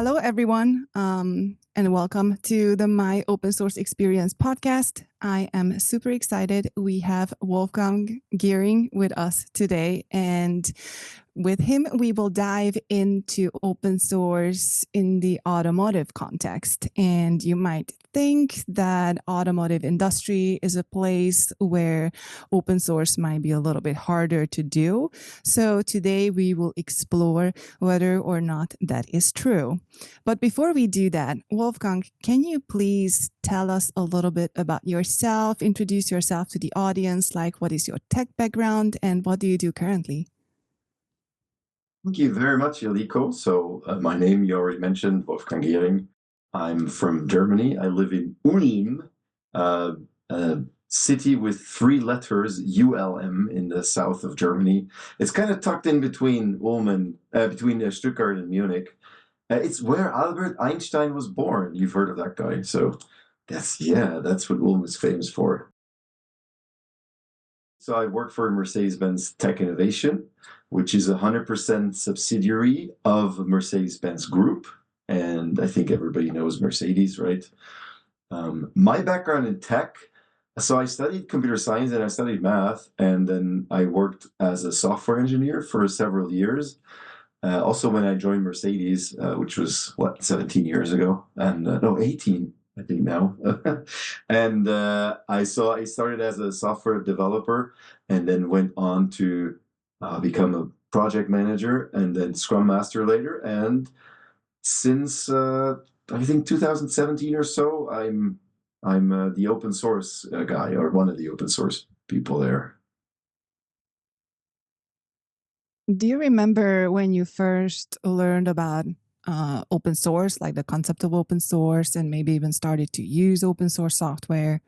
Hello, everyone, and welcome to the My Open Source Experience podcast. I am super excited. We have Wolfgang Gehring with us today, and with him, we will dive into open source in the automotive context. And you might think that automotive industry is a place where open source might be a little bit harder to do. So today we will explore whether or not that is true. But before we do that, Wolfgang, can you please tell us a little bit about yourself, introduce yourself to the audience, like what is your tech background and what do you do currently? Thank you very much, Iliko. So my name, you already mentioned, Wolfgang Gehring. I'm from Germany. I live in Ulm, a city with 3 letters, ULM, in the south of Germany. It's kind of tucked in between Ulm and between Stuttgart and Munich. It's where Albert Einstein was born. You've heard of that guy. So that's what Ulm is famous for. So I work for Mercedes-Benz Tech Innovation, which is 100% subsidiary of Mercedes-Benz Group. And I think everybody knows Mercedes, right? My background in tech, so I studied computer science and I studied math, and then I worked as a software engineer for several years. Also when I joined Mercedes, which was, 17 years ago? And no, 18. I think now. And I started as a software developer and then went on to become a project manager and then Scrum Master later. And since I think 2017 or so, I'm the open source guy, or one of the open source people there. Do you remember when you first learned about open source, like the concept of open source, and maybe even started to use open source software?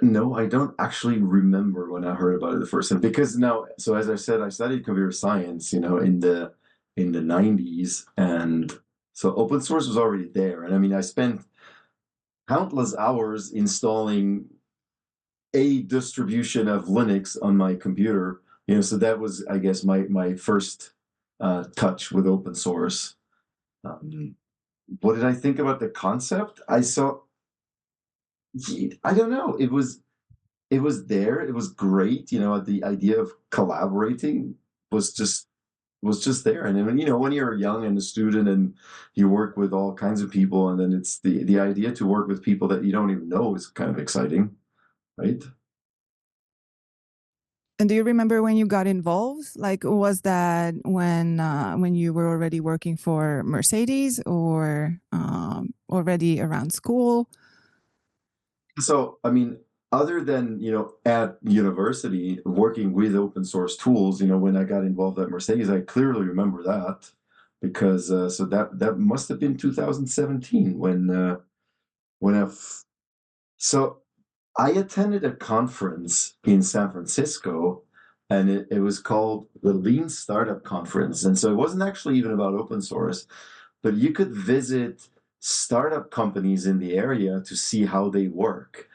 No, I don't actually remember when I heard about it the first time, because now, so as I said, I studied computer science, in the 90s, and so open source was already there. And I mean, I spent countless hours installing a distribution of Linux on my computer, so that was, I guess, my first touch with open source. What did I think about the concept? I don't know. It was there. It was great. The idea of collaborating was just there. And then, when you're young and a student and you work with all kinds of people, and then it's the idea to work with people that you don't even know is kind of exciting, right? And do you remember when you got involved? Like, was that when you were already working for Mercedes or already around school? So, I mean, other than, at university, working with open source tools, when I got involved at Mercedes, I clearly remember that because so that must have been 2017 so I attended a conference in San Francisco, and it was called the Lean Startup Conference. And so it wasn't actually even about open source, but you could visit startup companies in the area to see how they work.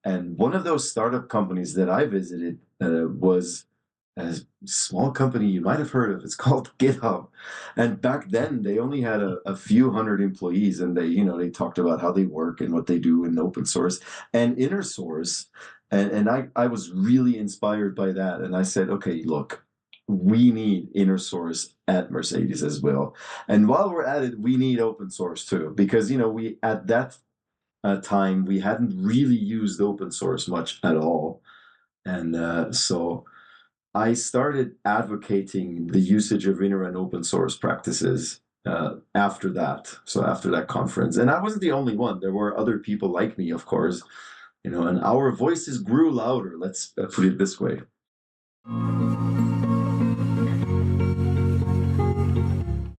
And one of those startup companies that I visited was a small company you might have heard of. It's called GitHub. And back then they only had a few hundred employees, and they talked about how they work and what they do in open source and InnerSource. And I was really inspired by that. And I said, okay, look, we need InnerSource at Mercedes as well. And while we're at it, we need open source too, because, we at that time, we hadn't really used open source much at all. And so I started advocating the usage of inner and open source practices after that. So after that conference. And I wasn't the only one. There were other people like me, of course, and our voices grew louder. Let's put it this way.